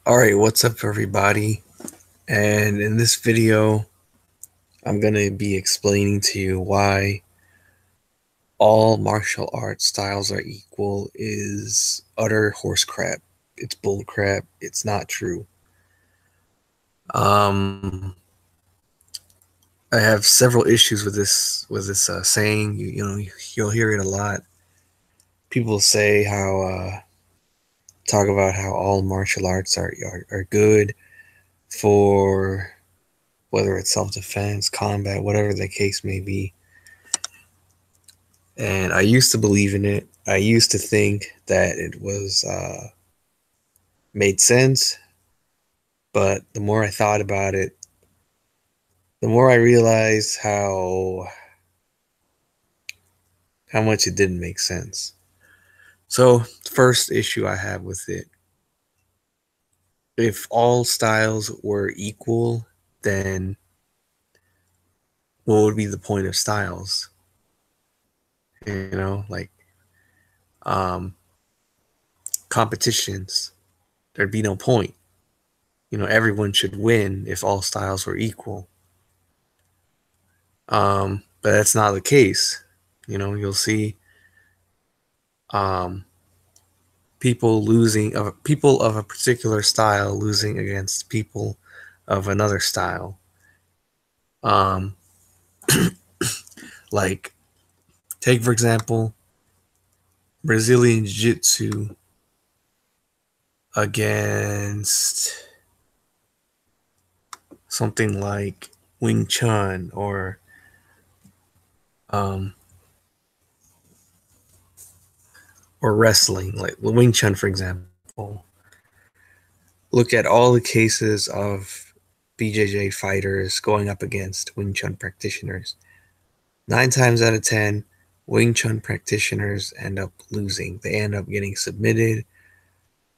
Alright, what's up everybody? And in this video, I'm going to be explaining to you why all martial arts styles are equal is utter horse crap. It's bull crap. It's not true. Um, I have several issues with this saying. You'll hear it a lot. People say talk about how all martial arts are good for whether it's self-defense, combat, whatever the case may be. And I used to believe in it. I used to think that it was made sense, but the more I thought about it, the more I realized how much it didn't make sense. So, first issue I have with it, if all styles were equal, then what would be the point of styles? Like um, competitions, there'd be no point. Everyone should win if all styles were equal. But that's not the case. You'll see um, people of a particular style losing against people of another style. Um, like take for example Brazilian Jiu-Jitsu against something like Wing Chun um, or wrestling, like Wing Chun, for example. Look at all the cases of BJJ fighters going up against Wing Chun practitioners. 9 times out of 10, Wing Chun practitioners end up losing. They end up getting submitted.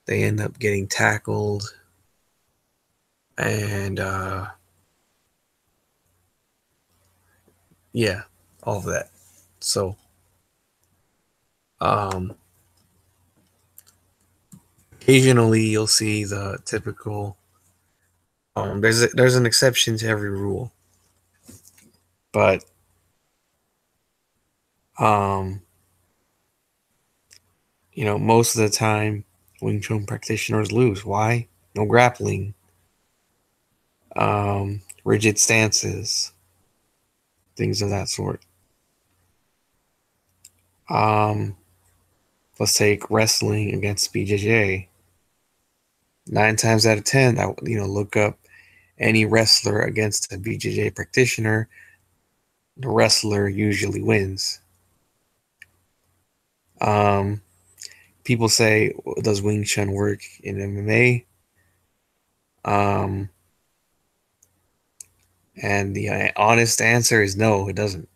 They end up getting tackled. And yeah, all of that. So, um, occasionally you'll see the typical. There's an exception to every rule, but um, most of the time, Wing Chun practitioners lose. Why? No grappling, rigid stances, things of that sort. Um, let's take wrestling against BJJ. 9 times out of 10, look up any wrestler against a BJJ practitioner. The wrestler usually wins. Um, People say, does Wing Chun work in MMA? Um, and the honest answer is no, it doesn't.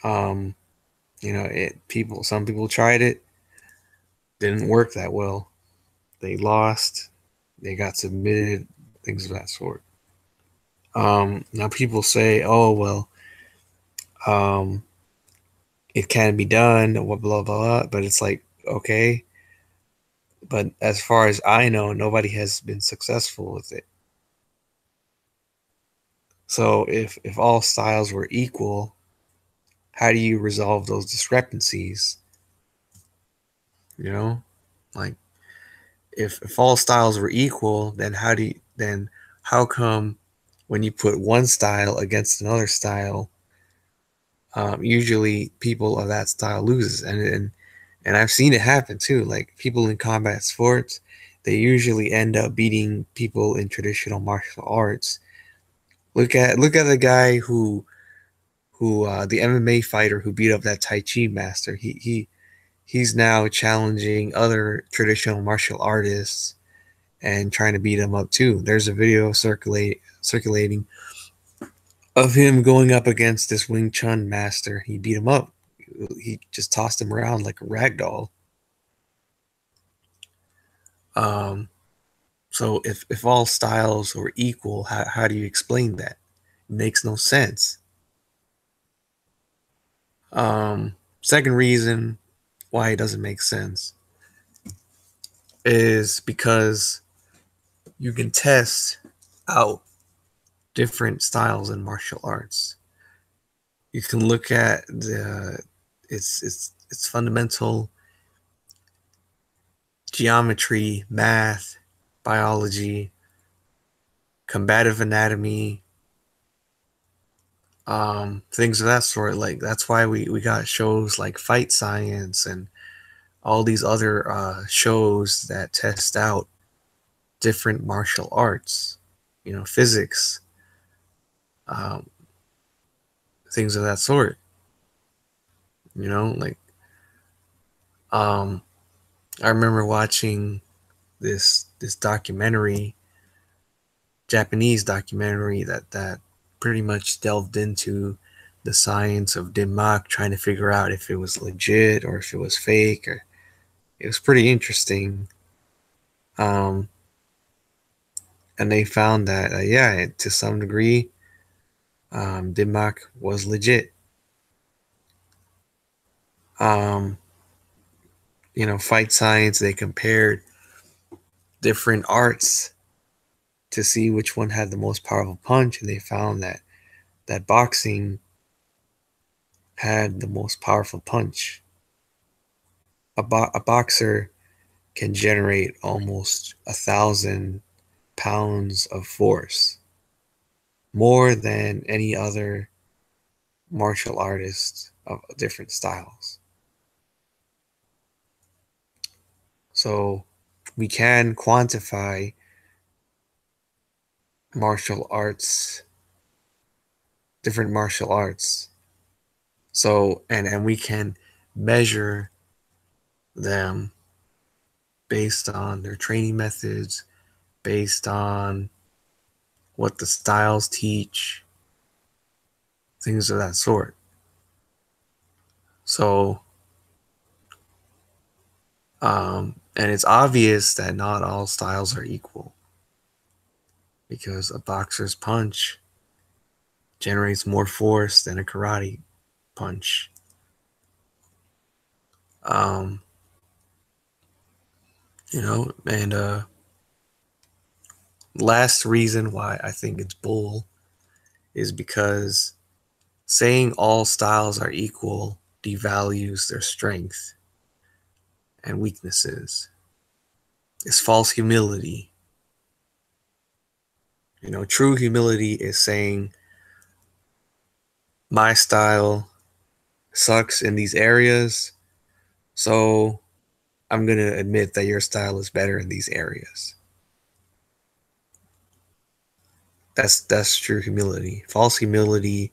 Um, some people tried it, didn't work that well. They lost, they got submitted, things of that sort. Now people say, oh well, um, it can be done, blah blah blah, but it's like, okay, but as far as I know, nobody has been successful with it. So if all styles were equal, how do you resolve those discrepancies? You know, like if all styles were equal, then how come when you put one style against another style, usually people of that style loses, and I've seen it happen too. Like people in combat sports, they usually end up beating people in traditional martial arts. Look at the guy who the MMA fighter who beat up that Tai Chi master. He's now challenging other traditional martial artists and trying to beat him up too. There's a video circulating of him going up against this Wing Chun master. He beat him up. He just tossed him around like a rag doll. Um, so if all styles were equal, how do you explain that? It makes no sense. Second reason why it doesn't make sense. is because you can test out different styles in martial arts. You can look at its fundamental geometry, math, biology, combative anatomy, things of that sort. Like that's why we got shows like Fight Science and all these other shows that test out different martial arts, physics, um, things of that sort. Like um, I remember watching this documentary, Japanese documentary that pretty much delved into the science of Dim Mak, trying to figure out if it was legit or if it was fake. Or it was pretty interesting. Um, and they found that yeah, to some degree, Dim Mak was legit. Um, Fight Science, they compared different arts to see which one had the most powerful punch, and they found that boxing had the most powerful punch. A boxer can generate almost 1,000 pounds of force, more than any other martial artist of different styles. So we can quantify martial arts, different martial arts. So and we can measure them based on their training methods, based on what the styles teach, things of that sort. So, and it's obvious that not all styles are equal because a boxer's punch generates more force than a karate punch. Um, and last reason why I think it's bull is because saying all styles are equal devalues their strength and weaknesses. It's false humility. True humility is saying my style sucks in these areas, so I'm going to admit that your style is better in these areas. That's true humility. False humility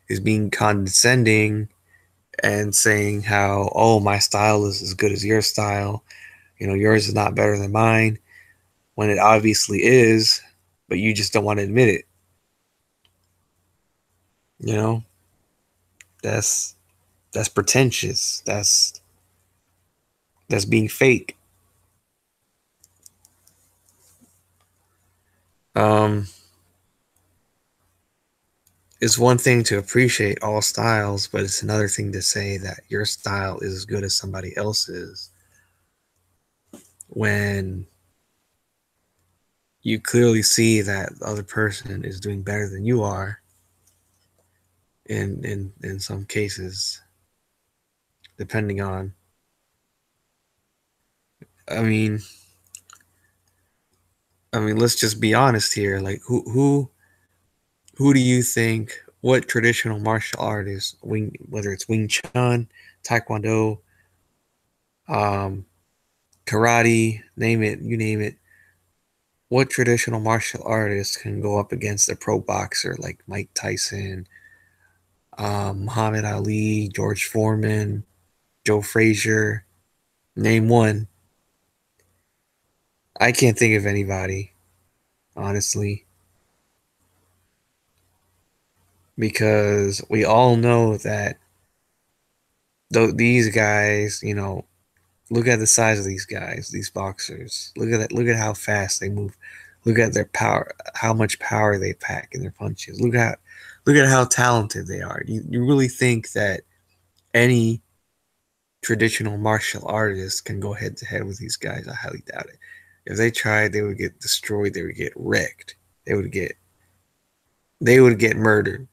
is being condescending and saying how, oh, my style is as good as your style. Yours is not better than mine, when it obviously is, but you just don't want to admit it. You know, that's pretentious. That's being fake. Um, it's one thing to appreciate all styles, but it's another thing to say that your style is as good as somebody else's when you clearly see that the other person is doing better than you are in some cases, depending on, I mean let's just be honest here. Like who do you think, what traditional martial artist, whether it's Wing Chun, Taekwondo, um, karate, name it, you name it, what traditional martial artist can go up against a pro boxer like Mike Tyson, Muhammad Ali, George Foreman, Joe Frazier? Name one. I can't think of anybody, honestly, because we all know that these guys, look at the size of these guys, these boxers. Look at that. Look at how fast they move. Look at their power, how much power they pack in their punches. Look at how talented they are. You really think that any traditional martial artists can go head to head with these guys. I highly doubt it. If they tried, they would get destroyed. They would get wrecked. They would get murdered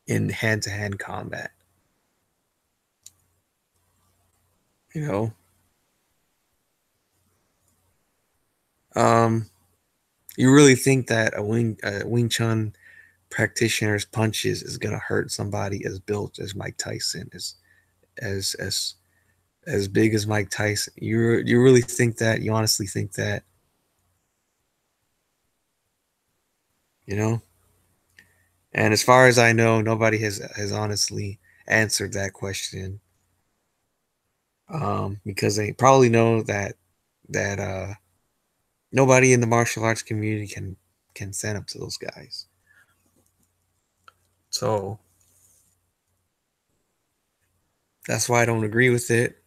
in hand to hand combat. You know, um, you really think that a Wing Chun practitioner's punches is gonna hurt somebody as built as Mike Tyson, as as as big as Mike Tyson? You really think that? You honestly think that? You know? And as far as I know, nobody has honestly answered that question. Because they probably know that nobody in the martial arts community can stand up to those guys. So that's why I don't agree with it.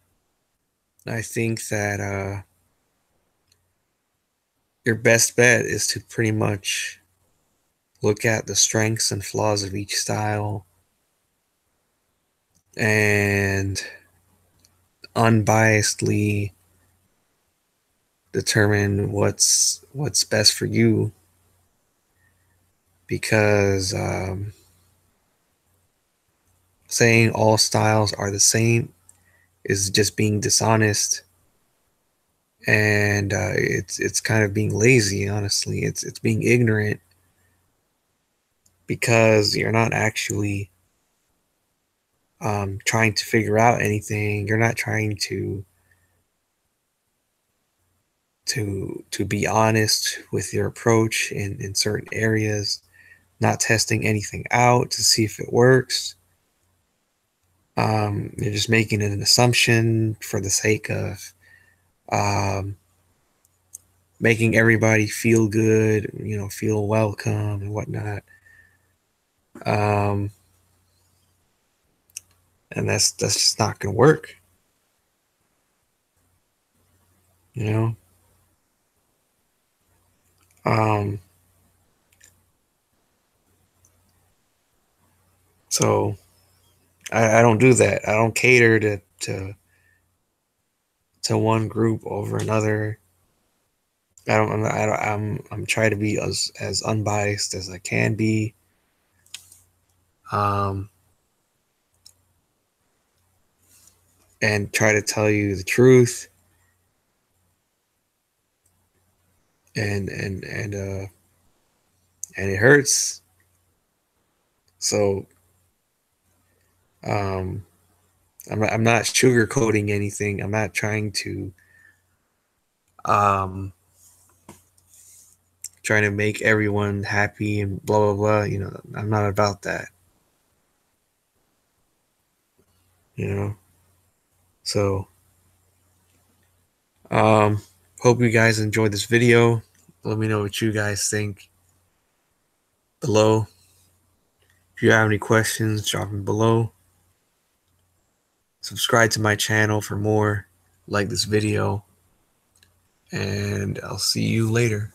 I think that your best bet is to pretty much look at the strengths and flaws of each style and unbiasedly determine what's best for you, because saying all styles are the same is just being dishonest, and it's kind of being lazy. Honestly, it's being ignorant, because you're not actually trying to figure out anything. You're not trying to be honest with your approach in certain areas, not testing anything out to see if it works. You're just making an assumption for the sake of um, making everybody feel good, feel welcome and whatnot. Um, and that's just not gonna work, you know. Um, so I don't do that. I don't cater to one group over another. I'm trying to be as unbiased as I can be. Um, and try to tell you the truth, and and it hurts. So um, I'm not sugarcoating anything. I'm not um, trying to make everyone happy and blah blah blah. I'm not about that. You know. So um, hope you guys enjoyed this video. Let me know what you guys think below. If you have any questions, drop them below. Subscribe to my channel for more. Like this video, and I'll see you later.